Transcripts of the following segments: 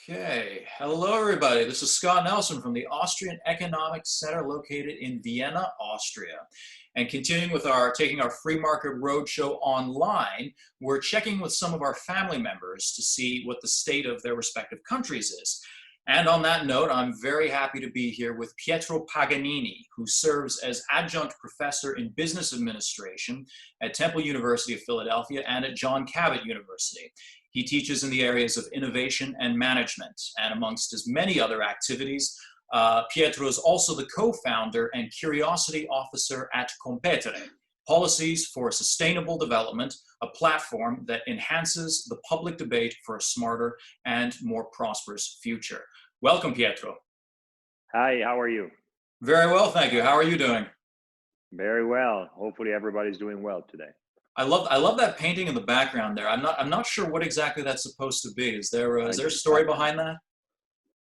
Okay, hello everybody. This is Scott Nelson from the Austrian Economics Center located in Vienna, Austria. And continuing with taking our free market roadshow online, we're checking with some of our family members to see what the state of their respective countries is. And on that note, I'm very happy to be here with Pietro Paganini, who serves as Adjunct Professor in Business Administration at Temple University of Philadelphia and at John Cabot University. He teaches in the areas of innovation and management, and amongst his many other activities, Pietro is also the co-founder and curiosity officer at Competere, Policies for Sustainable Development, a platform that enhances the public debate for a smarter and more prosperous future. Welcome, Pietro. Hi, how are you? Very well, thank you. How are you doing? Very well. Hopefully everybody's doing well today. I love that painting in the background there. I'm not sure what exactly that's supposed to be. Is there a story behind that?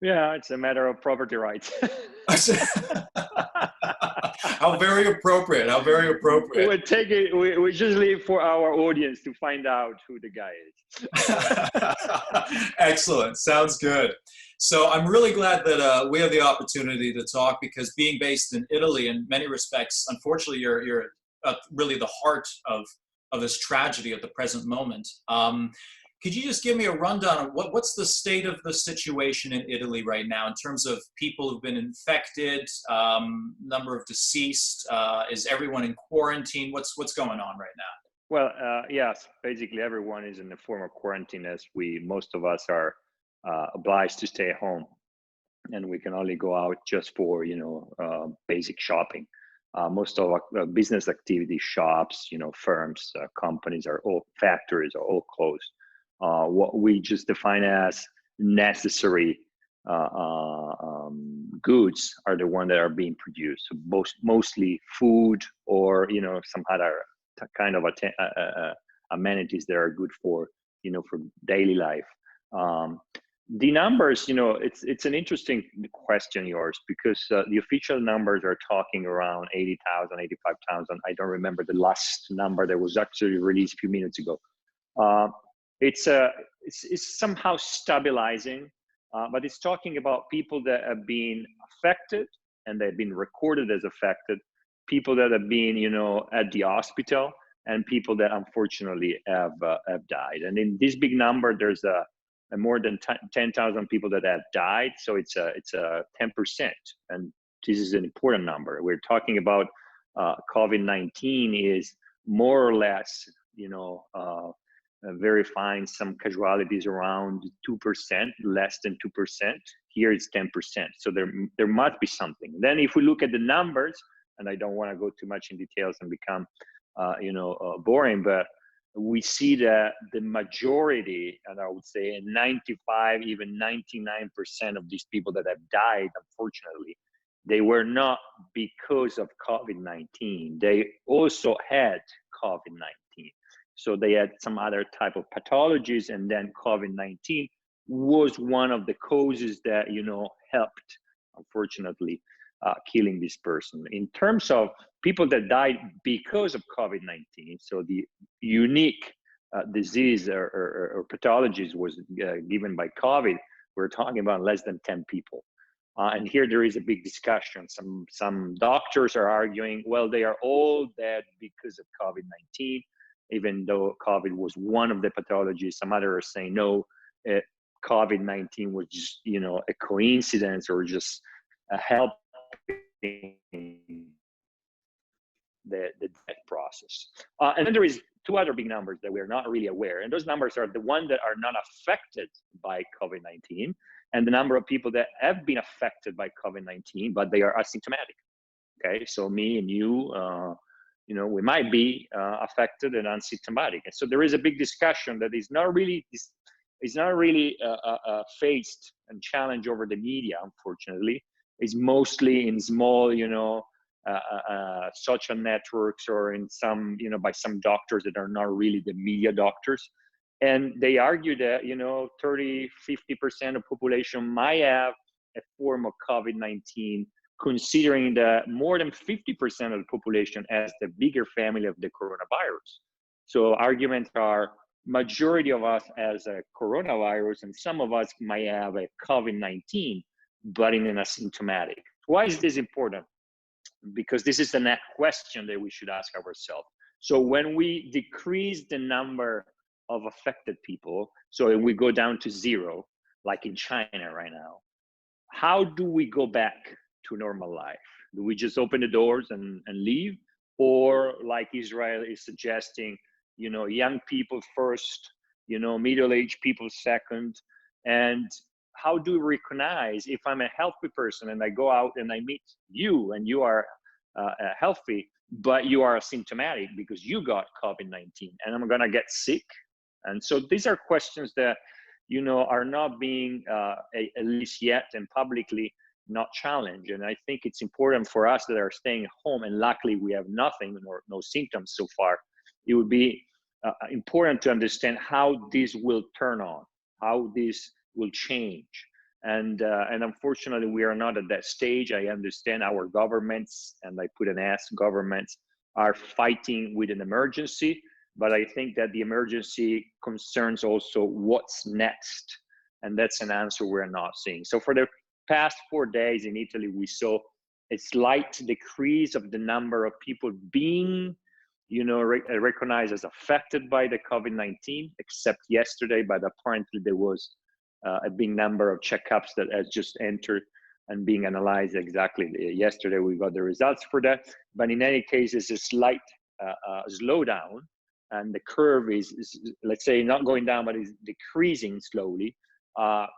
Yeah, it's a matter of property rights. How very appropriate. How very appropriate. We take it. We just leave for our audience to find out who the guy is. Excellent. Sounds good. So I'm really glad that we have the opportunity to talk, because being based in Italy, in many respects, unfortunately, you're really the heart of this tragedy at the present moment. Could you just give me a rundown of what's the state of the situation in Italy right now in terms of people who've been infected, number of deceased? Is everyone in quarantine? What's going on right now? Well, yes, basically everyone is in a form of quarantine, as most of us are obliged to stay at home, and we can only go out just for basic shopping. Most of our business activity, shops, firms, companies, factories are all closed. What we just define as necessary goods are the ones that are being produced. So mostly food, or some other kind of amenities that are good for for daily life. The numbers, it's an interesting question, yours, because the official numbers are talking around 80,000, 85,000. I don't remember the last number that was actually released a few minutes ago. It's somehow stabilizing, but it's talking about people that have been affected and they've been recorded as affected, people that have been, at the hospital, and people that unfortunately have died. And in this big number, there's more than 10,000 people that have died. So it's a 10%. And this is an important number. We're talking about COVID-19 is more or less, verifying some casualties around 2%, less than 2%. Here it's 10%. So there must be something. Then if we look at the numbers, and I don't want to go too much in details and become, boring, but we see that the majority, and I would say 95, even 99% of these people that have died, unfortunately, they were not because of COVID-19. They also had COVID-19. So they had some other type of pathologies, and then COVID-19 was one of the causes that, helped, unfortunately, killing this person. In terms of people that died because of COVID-19, so the unique disease or pathologies was given by COVID, we're talking about less than 10 people. And here there is a big discussion. Some doctors are arguing, well, they are all dead because of COVID-19, even though COVID was one of the pathologies. Some others are saying, no, COVID-19 was just, a coincidence, or just a help the death process. And then there is two other big numbers that we're not really aware. And those numbers are the ones that are not affected by COVID-19, and the number of people that have been affected by COVID-19, but they are asymptomatic. Okay, so me and you, we might be affected and asymptomatic. And so there is a big discussion that is not really faced and challenged over the media, unfortunately. It's mostly in small, social networks, or in some, by some doctors that are not really the media doctors. And they argue that, 30, 50% of population might have a form of COVID-19, considering that more than 50% of the population has the bigger family of the coronavirus. So arguments are, majority of us has a coronavirus, and some of us might have a COVID-19, but in an asymptomatic. Why is this important? Because this is the next question that we should ask ourselves. So when we decrease the number of affected people, so we go down to 0, like in China right now, how do we go back to normal life? Do we just open the doors and leave? Or like Israel is suggesting, young people first, middle-aged people second. And how do we recognize if I'm a healthy person and I go out and I meet you and you are healthy, but you are asymptomatic because you got COVID-19 and I'm gonna get sick? And so these are questions that, are not being, at least yet and publicly, not challenged. And I think it's important for us that are staying home, and luckily we have nothing or no symptoms so far. It would be important to understand how this will turn on, how this will change. And unfortunately, we are not at that stage. I understand our governments, and I put an S, governments are fighting with an emergency, but I think that the emergency concerns also what's next. And that's an answer we're not seeing. So for the past 4 days in Italy, we saw a slight decrease of the number of people being, recognized as affected by the COVID-19, except yesterday, but apparently there was a big number of checkups that has just entered and being analyzed exactly. Yesterday, we got the results for that. But in any case, it's a slight slowdown, and the curve is, let's say, not going down, but is decreasing slowly.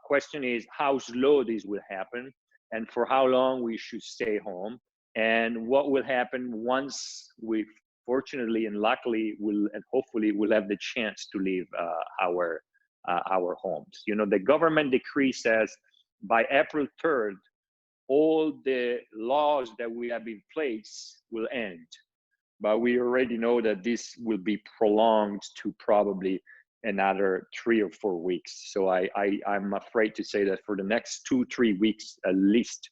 Question is how slow this will happen and for how long we should stay home, and what will happen once we fortunately and luckily will, and hopefully will have the chance to leave our homes. The government decree says by April 3rd, all the laws that we have in place will end. But we already know that this will be prolonged to probably another 3 or 4 weeks. So I'm afraid to say that for the next 2-3 weeks at least,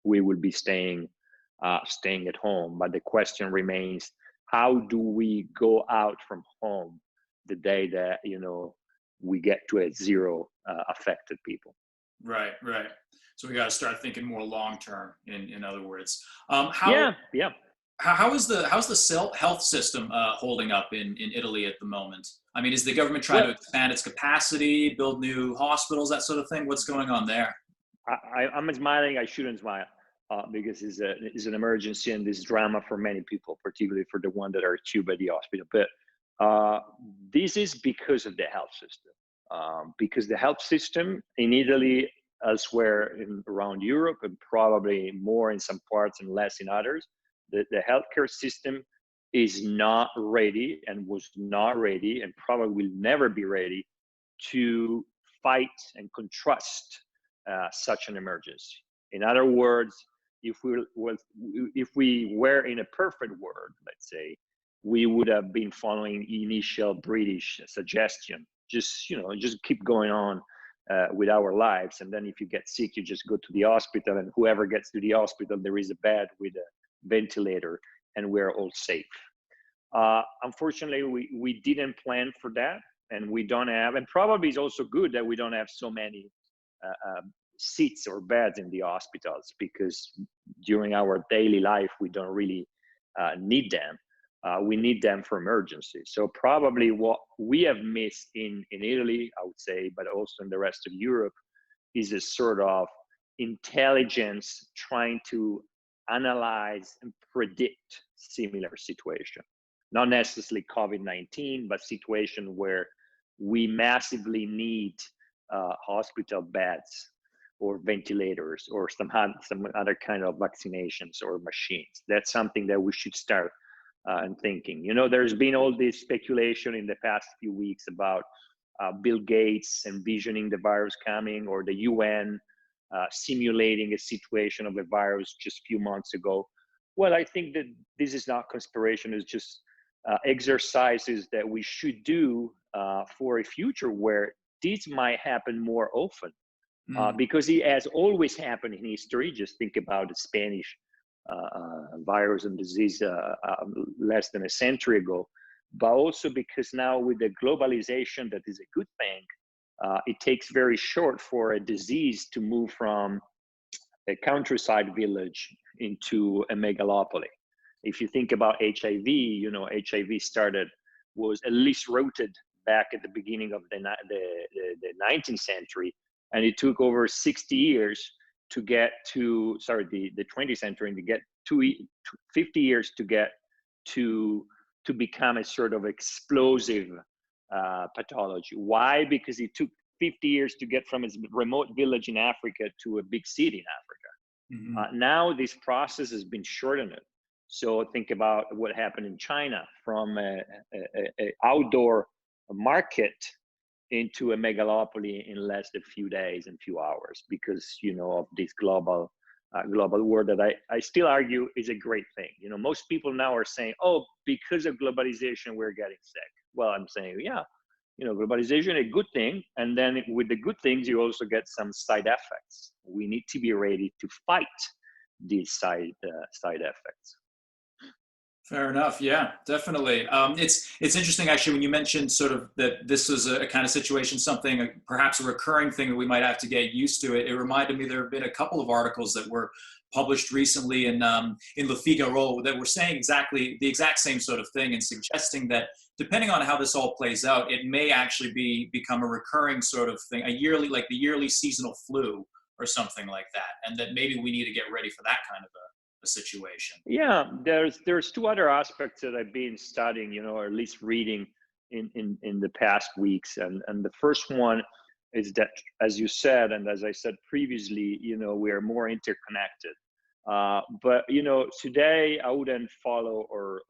we will be staying at home. But the question remains, how do we go out from home the day that we get to a 0 affected people? Right. So we got to start thinking more long term. In other words, How's the health system holding up in Italy at the moment? I mean, is the government trying to expand its capacity, build new hospitals, that sort of thing? What's going on there? I'm smiling. I shouldn't smile because it's an emergency and this drama for many people, particularly for the one that are tubed at the hospital. But this is because of the health system. Because the health system in Italy, elsewhere around Europe, and probably more in some parts and less in others, the healthcare system is not ready and was not ready and probably will never be ready to fight and contrast such an emergency. In other words, if we were in a perfect world, let's say, we would have been following initial British suggestion. Just keep going on with our lives, and then if you get sick, you just go to the hospital, and whoever gets to the hospital, there is a bed with a ventilator, and we're all safe. Unfortunately, we didn't plan for that, and we don't have, and probably it's also good that we don't have so many seats or beds in the hospitals, because during our daily life, we don't really need them. We need them for emergencies. So probably what we have missed in Italy, I would say, but also in the rest of Europe, is a sort of intelligence trying to analyze and predict similar situation. Not necessarily COVID-19, but situation where we massively need hospital beds or ventilators or some other kind of vaccinations or machines. That's something that we should start and thinking. There's been all this speculation in the past few weeks about Bill Gates envisioning the virus coming, or the UN simulating a situation of a virus just a few months ago. Well, I think that this is not conspiration, it's just exercises that we should do for a future where this might happen more often. Because it has always happened in history. Just think about the Spanish virus and disease less than a century ago. but also because now with the globalization, that is a good thing. It takes very short for a disease to move from a countryside village into a megalopoly. If you think about HIV, you know, HIV was at least rooted back at the beginning of the 19th century, and it took over 60 years to get to, sorry, the 20th century, and to get to 50 years to get to become a sort of explosive pathology. Why? Because it took 50 years to get from its remote village in Africa to a big city in Africa. Now this process has been shortened. So think about what happened in China, from a outdoor market into a megalopoly in less than a few days and few hours, because, you know, of this global war that I still argue is a great thing. You know, most people now are saying, oh, because of globalization, we're getting sick. Well, I'm saying, yeah, you know, globalization is a good thing. And then with the good things, you also get some side effects. We need to be ready to fight these side effects. Fair enough. Yeah, definitely. It's interesting, actually, when you mentioned sort of that this is a kind of situation, something perhaps a recurring thing that we might have to get used to. It reminded me there have been a couple of articles that were published recently in Le Figaro that were saying the exact same sort of thing, and suggesting that depending on how this all plays out, it may actually become a recurring sort of thing, like the yearly seasonal flu or something like that, and that maybe we need to get ready for that kind of a situation. Yeah, there's two other aspects that I've been studying, you know, or at least reading in the past weeks, and the first one is that, as you said, and as I said previously, you know, we are more interconnected. But you know, today I wouldn't follow or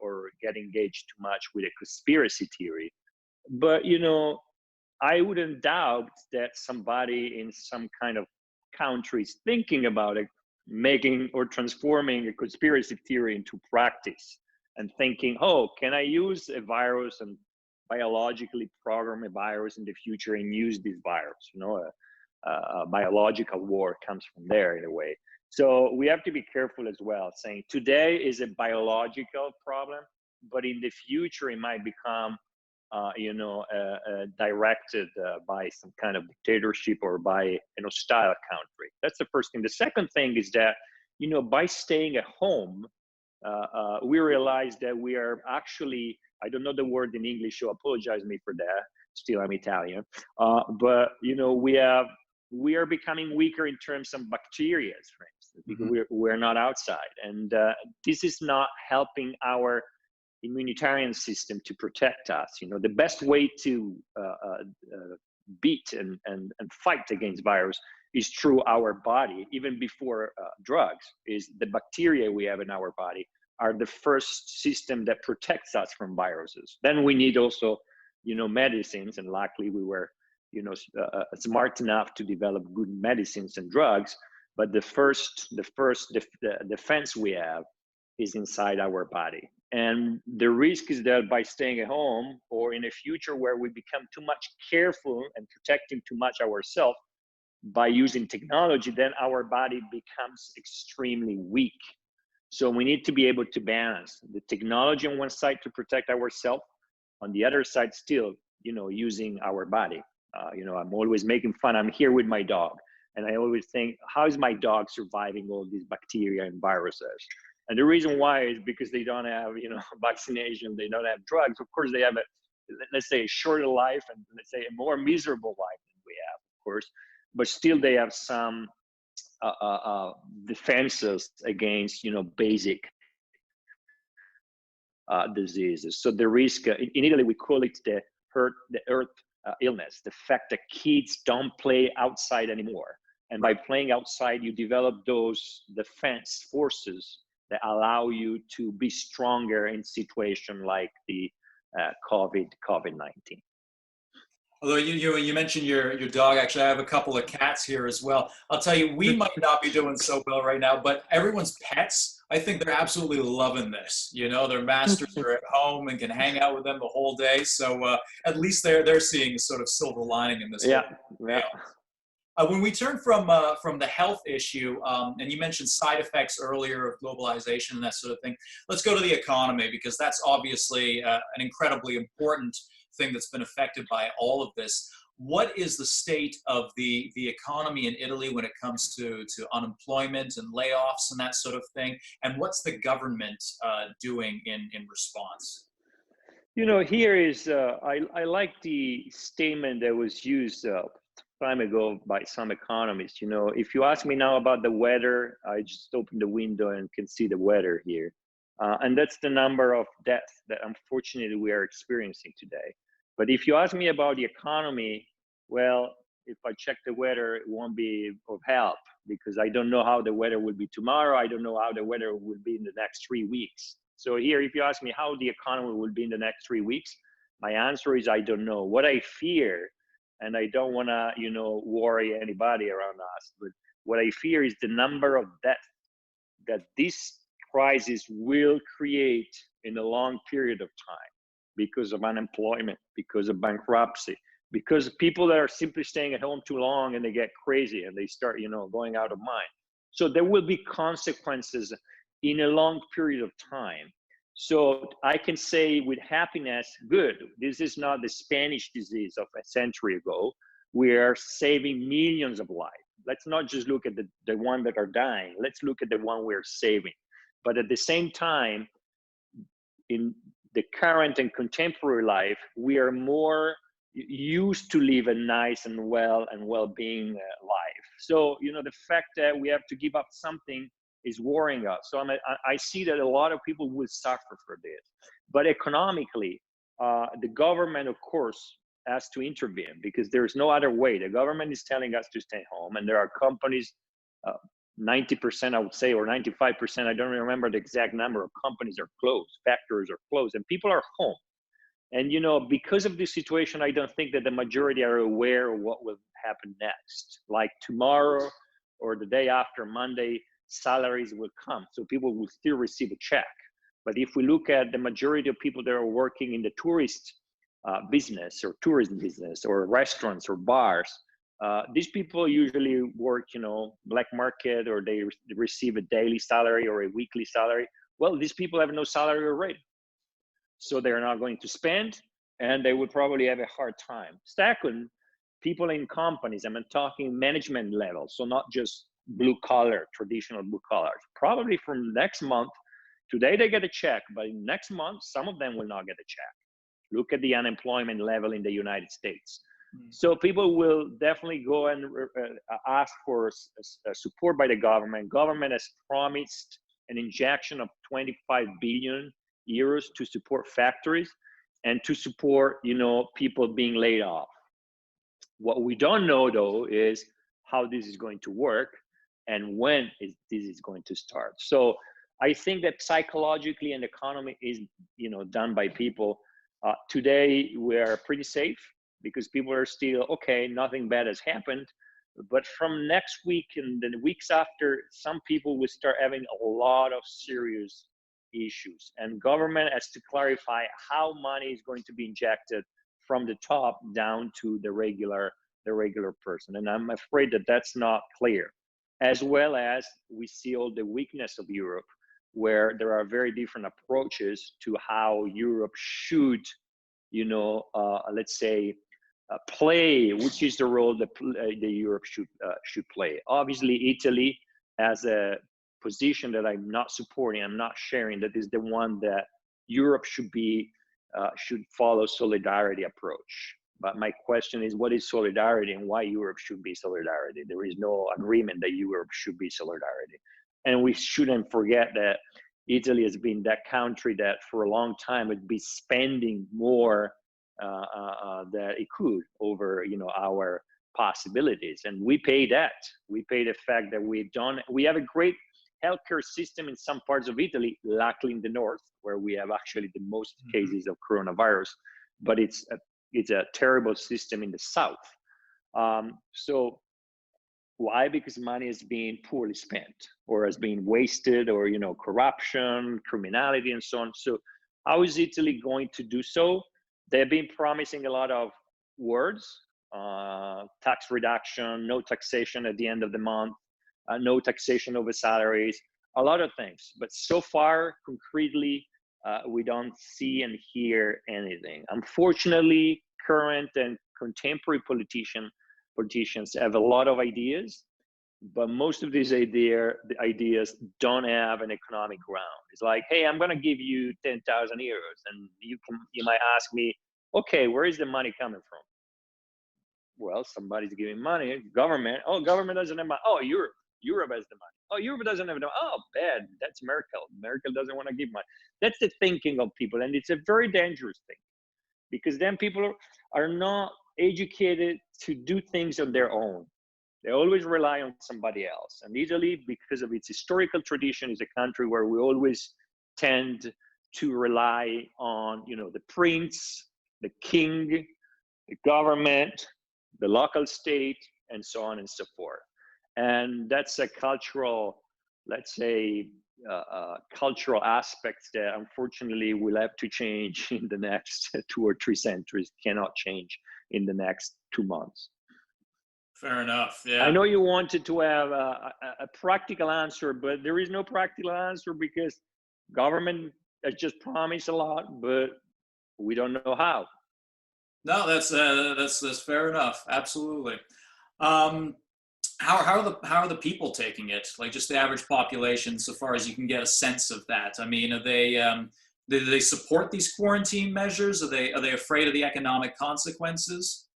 get engaged too much with a conspiracy theory, but you know, I wouldn't doubt that somebody in some kind of country is thinking about it, making or transforming a conspiracy theory into practice, and thinking, oh, can I use a virus and biologically program a virus in the future and use this virus? You know, a biological war comes from there in a way. So we have to be careful as well, saying today is a biological problem, but in the future it might become directed by some kind of dictatorship or by an hostile country. That's the first thing. The second thing is that, you know, by staying at home, we realize that we are actually, I don't know the word in English, so apologize me for that. Still, I'm Italian. But, you know, we are becoming weaker in terms of bacteria, for instance, because we're not outside. And this is not helping our immunitarian system to protect us. You know, the best way to beat and fight against virus is through our body. Even before drugs, is the bacteria we have in our body are the first system that protects us from viruses. Then we need also, you know, medicines, and luckily we were, you know, smart enough to develop good medicines and drugs. But the first defense we have is inside our body. And the risk is that by staying at home, or in a future where we become too much careful and protecting too much ourselves by using technology, then our body becomes extremely weak. So we need to be able to balance the technology on one side to protect ourselves, on the other side still, you know, using our body. You know, I'm always making fun. I'm here with my dog, and I always think, how is my dog surviving all these bacteria and viruses? And the reason why is because they don't have, you know, vaccination, they don't have drugs. Of course, they have let's say, a shorter life, and let's say a more miserable life than we have, of course. But still, they have some defenses against, you know, basic diseases. So the risk, in Italy, we call it the earth illness, the fact that kids don't play outside anymore. And by playing outside, you develop those defense forces that allow you to be stronger in situations like the COVID-19. Although you mentioned your dog, actually, I have a couple of cats here as well. I'll tell you, we might not be doing so well right now, but everyone's pets, I think they're absolutely loving this. You know, their masters are at home and can hang out with them the whole day. So at least they're seeing a sort of silver lining in this. Yeah, yeah. When we turn from the health issue, and you mentioned side effects earlier of globalization and that sort of thing, let's go to the economy, because that's obviously an incredibly important thing that's been affected by all of this. What is the state of the economy in Italy when it comes to unemployment and layoffs and that sort of thing? And what's the government doing in response? You know, here is, I like the statement that was used time ago by some economists. You know, if you ask me now about the weather, I just open the window and can see the weather here. And that's the number of deaths that unfortunately we are experiencing today. But if you ask me about the economy, well, if I check the weather, it won't be of help, because I don't know how the weather will be tomorrow. I don't know how the weather will be in the next 3 weeks. So here, if you ask me how the economy will be in the next 3 weeks, my answer is I don't know. What I fear, and I don't want to, you know, worry anybody around us, but what I fear is the number of deaths that this crisis will create in a long period of time, because of unemployment, because of bankruptcy, because people that are simply staying at home too long and they get crazy and they start, you know, going out of mind. So there will be consequences in a long period of time. So I can say with happiness, good, this is not the Spanish disease of a century ago. We are saving millions of lives. Let's not just look at the one that are dying. Let's look at the one we're saving. But at the same time, in the current and contemporary life, we are more used to live a nice and well-being life. So, you know, the fact that we have to give up something is worrying us. So I see that a lot of people will suffer for this. But economically, the government, of course, has to intervene, because there's no other way. The government is telling us to stay home, and there are companies, 90% I would say, or 95%, I don't remember the exact number of companies are closed, factories are closed, and people are home. And, you know, because of this situation, I don't think that the majority are aware of what will happen next. Like tomorrow or the day after, Monday, salaries will come. So people will still receive a check. But if we look at the majority of people that are working in the tourist business or tourism business or restaurants or bars, these people usually work, you know, black market, or they receive a daily salary or a weekly salary. Well, these people have no salary already. So they're not going to spend, and they would probably have a hard time. Second, people in companies, I'm talking management level, so not just blue collar, traditional blue collars. Probably from next month, today they get a check, but next month, some of them will not get a check. Look at the unemployment level in the United States. So people will definitely go and ask for support by the government. Government has promised an injection of 25 billion euros to support factories and to support, you know, people being laid off. What we don't know, though, is how this is going to work and when this is going to start. So I think that psychologically and economy is, you know, done by people. Today we are pretty safe because people are still okay, nothing bad has happened. But from next week and the weeks after, some people will start having a lot of serious issues, and government has to clarify how money is going to be injected from the top down to the regular person. And I'm afraid that that's not clear. As well as we see all the weakness of Europe, where there are very different approaches to how Europe should, you know, let's say, play, which is the role that the Europe should play. Obviously, Italy has a position that I'm not supporting, I'm not sharing, that is the one that Europe should follow solidarity approach. But my question is, what is solidarity and why Europe should be solidarity? There is no agreement that Europe should be solidarity. And we shouldn't forget that Italy has been that country that for a long time would be spending more that it could over, you know, our possibilities. And we pay that. We pay the fact that we have a great healthcare system in some parts of Italy, luckily in the north, where we have actually the most cases of coronavirus, but it's a terrible system in the south. So why? Because money is being poorly spent or has been wasted, or, you know, corruption, criminality, and so on. So how is Italy going to do so? They've been promising a lot of words, tax reduction, no taxation at the end of the month, no taxation over salaries, a lot of things. But so far, concretely, we don't see and hear anything. Unfortunately, current and contemporary politicians have a lot of ideas, but most of these ideas don't have an economic ground. It's like, hey, I'm going to give you 10,000 euros, and you might ask me, okay, where is the money coming from? Well, somebody's giving money. Government. Oh, government doesn't have money. Oh, Europe has the money. Oh, Europe doesn't have the money. Oh, bad. That's Merkel. Merkel doesn't want to give money. That's the thinking of people, and it's a very dangerous thing, because then people are not educated to do things on their own. They always rely on somebody else. And Italy, because of its historical tradition, is a country where we always tend to rely on, the prince, the king, the government, the local state, and so on and so forth. And that's a cultural, let's say, cultural aspects that unfortunately will have to change in the next 2 or 3 centuries, cannot change in the next 2 months. Fair enough. Yeah. I know you wanted to have a practical answer, but there is no practical answer, because government has just promised a lot, but we don't know how. No, that's fair enough. Absolutely. How are the people taking it? Like, just the average population, so far as you can get a sense of that. I mean, do they support these quarantine measures? Are they afraid of the economic consequences?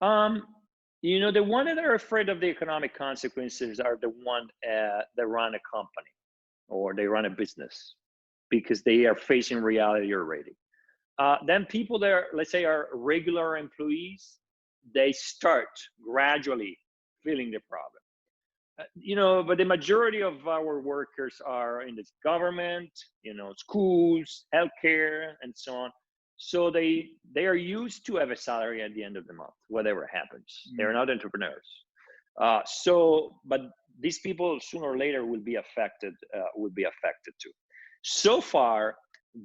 The ones that are afraid of the economic consequences are the ones that run a company or they run a business, because they are facing reality already. Then people that are, let's say, are regular employees, they start gradually feeling the problem. But the majority of our workers are in this government, schools, healthcare, and so on. So they are used to have a salary at the end of the month, whatever happens. They're not entrepreneurs. But these people sooner or later will be affected too. So far,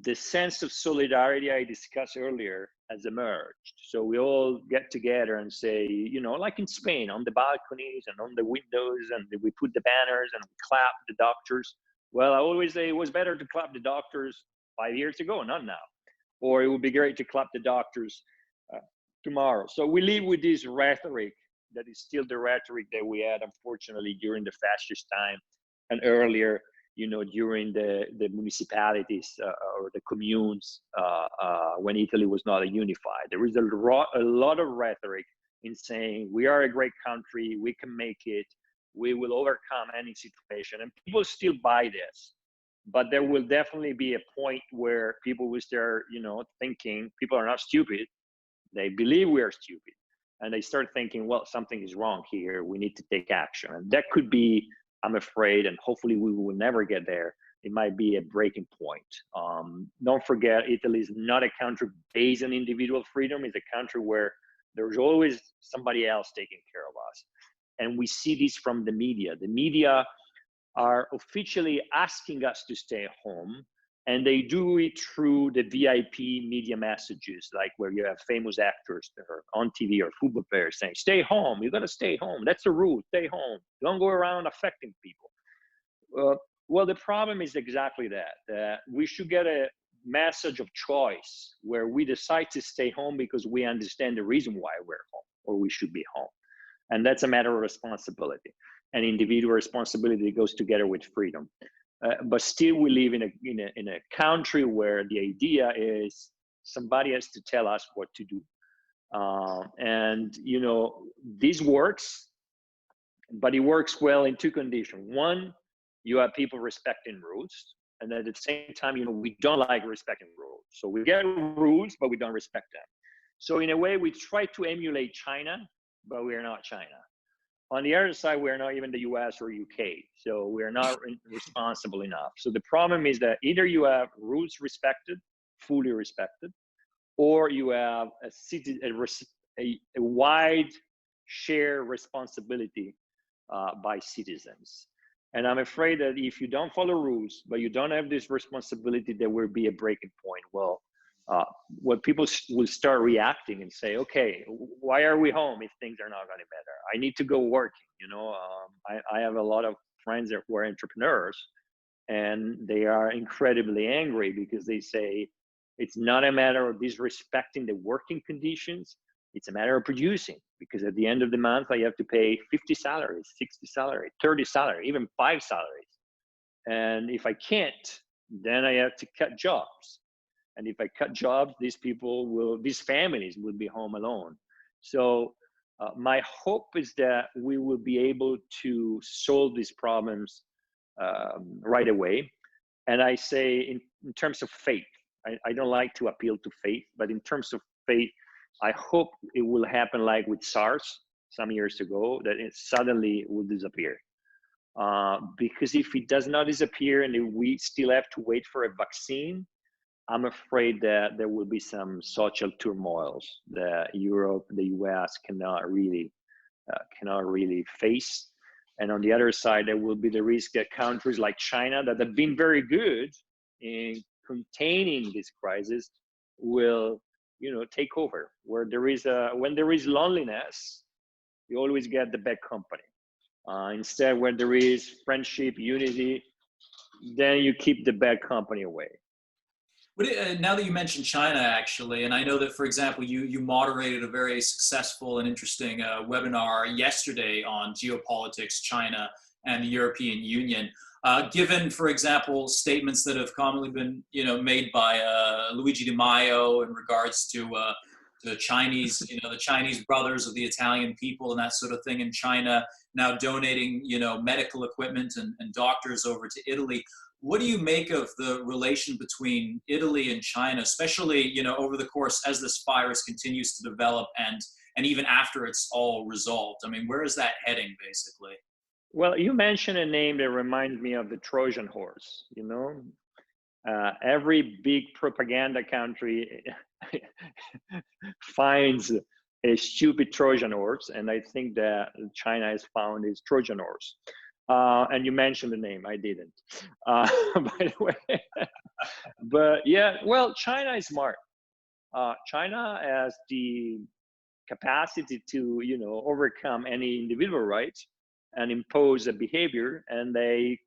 the sense of solidarity I discussed earlier has emerged. So we all get together and say, like in Spain, on the balconies and on the windows, and we put the banners and we clap the doctors. Well, I always say it was better to clap the doctors 5 years ago, not now. Or it would be great to clap the doctors tomorrow. So we live with this rhetoric that is still the rhetoric that we had, unfortunately, during the fascist time and earlier, during the municipalities or the communes when Italy was not unified. There is a lot of rhetoric in saying we are a great country, we can make it, we will overcome any situation, and people still buy this. But there will definitely be a point where people will start, thinking people are not stupid. They believe we are stupid. And they start thinking, well, something is wrong here. We need to take action. And that could be, I'm afraid, and hopefully we will never get there, it might be a breaking point. Don't forget, Italy is not a country based on individual freedom. It's a country where there's always somebody else taking care of us. And we see this from the media. The media are officially asking us to stay home, and they do it through the VIP media messages, like where you have famous actors that are on TV or football players saying, stay home, you gotta stay home, that's the rule, stay home, don't go around affecting people. Well, the problem is exactly that we should get a message of choice where we decide to stay home because we understand the reason why we're home, or we should be home. And that's a matter of responsibility. And individual responsibility goes together with freedom. But still, we live in a country where the idea is somebody has to tell us what to do. This works, but it works well in 2 conditions. One, you have people respecting rules, and at the same time, we don't like respecting rules. So we get rules, but we don't respect them. So in a way, we try to emulate China, but we are not China. On the other side, we're not even the US or UK. So we're not responsible enough. So the problem is that either you have rules respected, fully respected, or you have a wide share responsibility by citizens. And I'm afraid that if you don't follow rules, but you don't have this responsibility, there will be a breaking point. Well, what people will start reacting and say, okay, why are we home if things are not going to better? I need to go working. I have a lot of friends that were entrepreneurs, and they are incredibly angry because they say it's not a matter of disrespecting the working conditions. It's a matter of producing, because at the end of the month, I have to pay 50 salaries, 60 salaries, 30 salaries, even 5 salaries. And if I can't, then I have to cut jobs. And if I cut jobs, these families will be home alone. So my hope is that we will be able to solve these problems right away. And I say in terms of faith, I don't like to appeal to faith, but in terms of faith, I hope it will happen like with SARS some years ago, that it suddenly will disappear. Because if it does not disappear and if we still have to wait for a vaccine, I'm afraid that there will be some social turmoils that Europe, the US cannot really face. And on the other side, there will be the risk that countries like China, that have been very good in containing this crisis, will, take over. When there is loneliness, you always get the bad company. Instead, when there is friendship, unity, then you keep the bad company away. Now that you mentioned China, actually, and I know that, for example, you moderated a very successful and interesting webinar yesterday on geopolitics, China, and the European Union. Given, for example, statements that have commonly been, made by Luigi Di Maio in regards to the Chinese, the Chinese brothers of the Italian people and that sort of thing in China, now donating, medical equipment and doctors over to Italy. What do you make of the relation between Italy and China, especially, over the course as this virus continues to develop and even after it's all resolved? I mean, where is that heading, basically? Well, you mentioned a name that reminds me of the Trojan horse. Every big propaganda country finds a stupid Trojan horse, and I think that China has found its Trojan horse. And you mentioned the name, I didn't, by the way. But yeah, well, China is smart. China has the capacity to, overcome any individual rights and impose a behavior, and they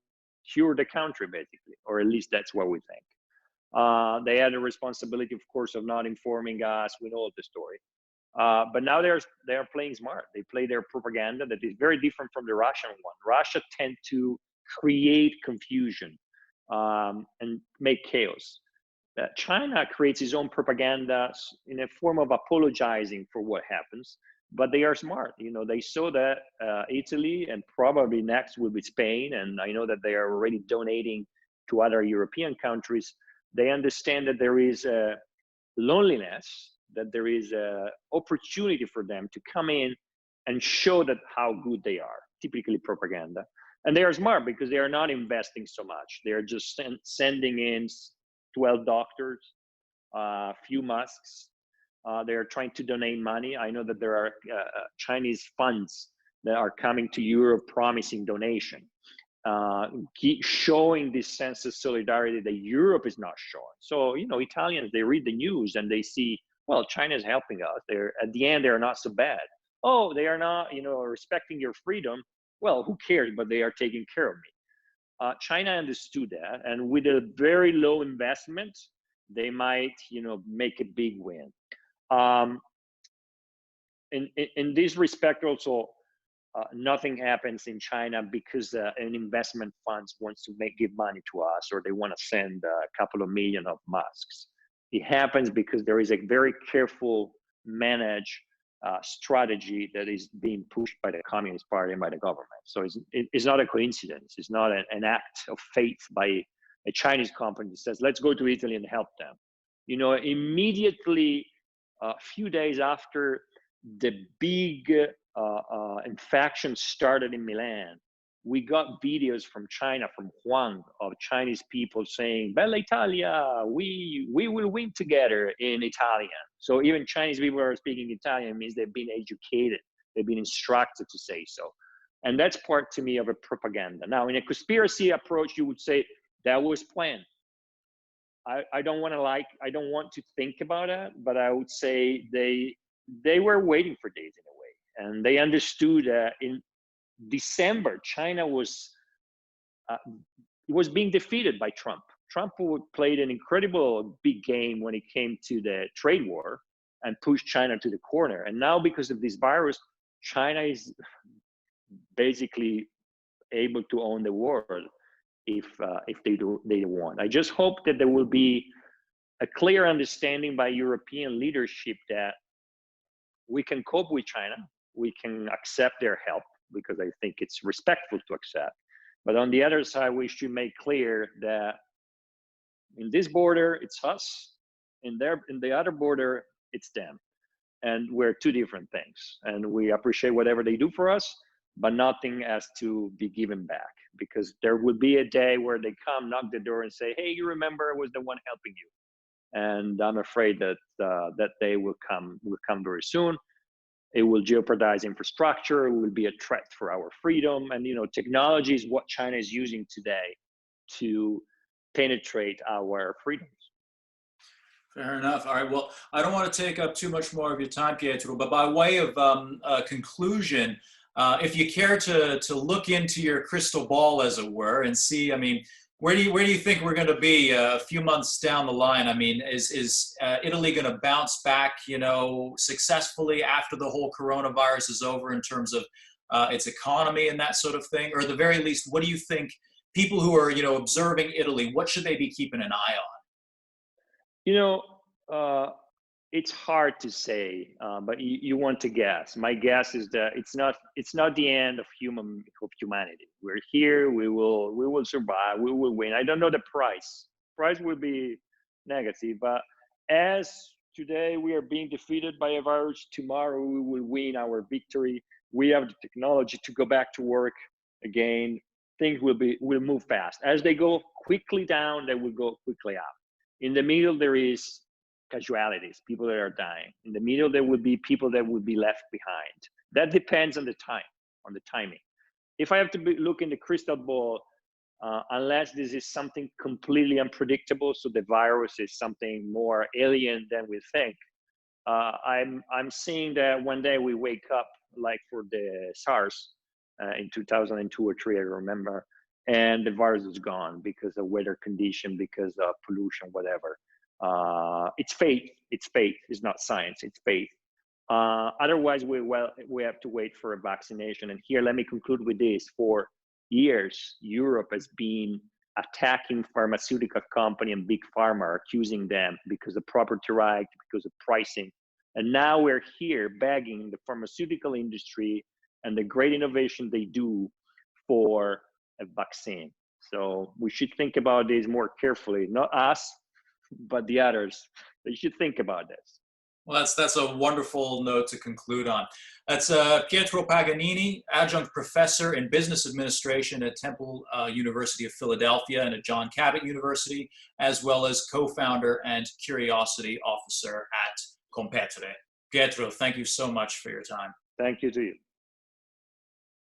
cure the country, basically, or at least that's what we think. They had a responsibility, of course, of not informing us. We know the story. But now they are playing smart. They play their propaganda that is very different from the Russian one. Russia tend to create confusion and make chaos. China creates its own propaganda in a form of apologizing for what happens, but they are smart. They saw that Italy, and probably next will be Spain, and I know that they are already donating to other European countries. They understand that there is a loneliness, that there is an opportunity for them to come in and show that how good they are, typically propaganda. And they are smart because they are not investing so much. They are just sending in 12 doctors, a few masks. They are trying to donate money. I know that there are Chinese funds that are coming to Europe promising donation, showing this sense of solidarity that Europe is not showing. So, Italians, they read the news and they see, well, China is helping us. At the end, they are not so bad. Oh, they are not, respecting your freedom. Well, who cares? But they are taking care of me. China understood that, and with a very low investment, they might, make a big win. In this respect, also, nothing happens in China because an investment funds wants to give money to us, or they want to send a couple of million of masks. It happens because there is a very careful managed strategy that is being pushed by the Communist Party and by the government. So it's not a coincidence. It's not an act of faith by a Chinese company that says, let's go to Italy and help them. Immediately, a few days after the big infection started in Milan, we got videos from China, from Huang, of Chinese people saying, Bella Italia, we will win together in Italian. So even Chinese people are speaking Italian means they've been educated, they've been instructed to say so. And that's part, to me, of a propaganda. Now, in a conspiracy approach, you would say that was planned. I don't want to I don't want to think about it, but I would say they were waiting for days in a way, and they understood that in December China was being defeated by Trump. Trump played an incredible big game when it came to the trade war and pushed China to the corner. And now because of this virus, China is basically able to own the world if they want. I just hope that there will be a clear understanding by European leadership that we can cope with China, we can accept their help, because I think it's respectful to accept. But on the other side, we should make clear that in this border, it's us. In the other border, it's them. And we're two different things. And we appreciate whatever they do for us, but nothing has to be given back, because there will be a day where they come, knock the door and say, hey, you remember I was the one helping you. And I'm afraid that that day will come very soon. It will jeopardize infrastructure. It will be a threat for our freedom. And, technology is what China is using today to penetrate our freedoms. Fair enough. All right. Well, I don't want to take up too much more of your time, Pietro, but by way of conclusion, if you care to look into your crystal ball, as it were, and see, I mean, where do you think we're going to be a few months down the line? I mean, is Italy going to bounce back, successfully after the whole coronavirus is over in terms of its economy and that sort of thing? Or at the very least, what do you think people who are, observing Italy, what should they be keeping an eye on? It's hard to say, but you want to guess. My guess is that it's not the end of humanity. We're here. We will survive. We will win. I don't know the price. Price will be negative, but as today we are being defeated by a virus, tomorrow we will win our victory. We have the technology to go back to work again. Things will move fast. As they go quickly down, they will go quickly up. In the middle, there is casualties, people that are dying. In the middle, there would be people that would be left behind. That depends on the timing. If I have to look in the crystal ball, unless this is something completely unpredictable, so the virus is something more alien than we think, I'm seeing that one day we wake up, like for the SARS in 2002 or 3, I remember, and the virus is gone because of weather condition, because of pollution, whatever. It's faith. It's not science. It's faith. Otherwise, we have to wait for a vaccination. And here, let me conclude with this. For years, Europe has been attacking pharmaceutical company and big pharma, accusing them because of property right, because of pricing. And now we're here begging the pharmaceutical industry and the great innovation they do for a vaccine. So we should think about this more carefully, not us, but the others. They should think about this. Well, that's a wonderful note to conclude on. That's Pietro Paganini, Adjunct Professor in Business Administration at Temple University of Philadelphia and at John Cabot University, as well as co-founder and Curiosity Officer at Competere. Pietro, thank you so much for your time. Thank you to you.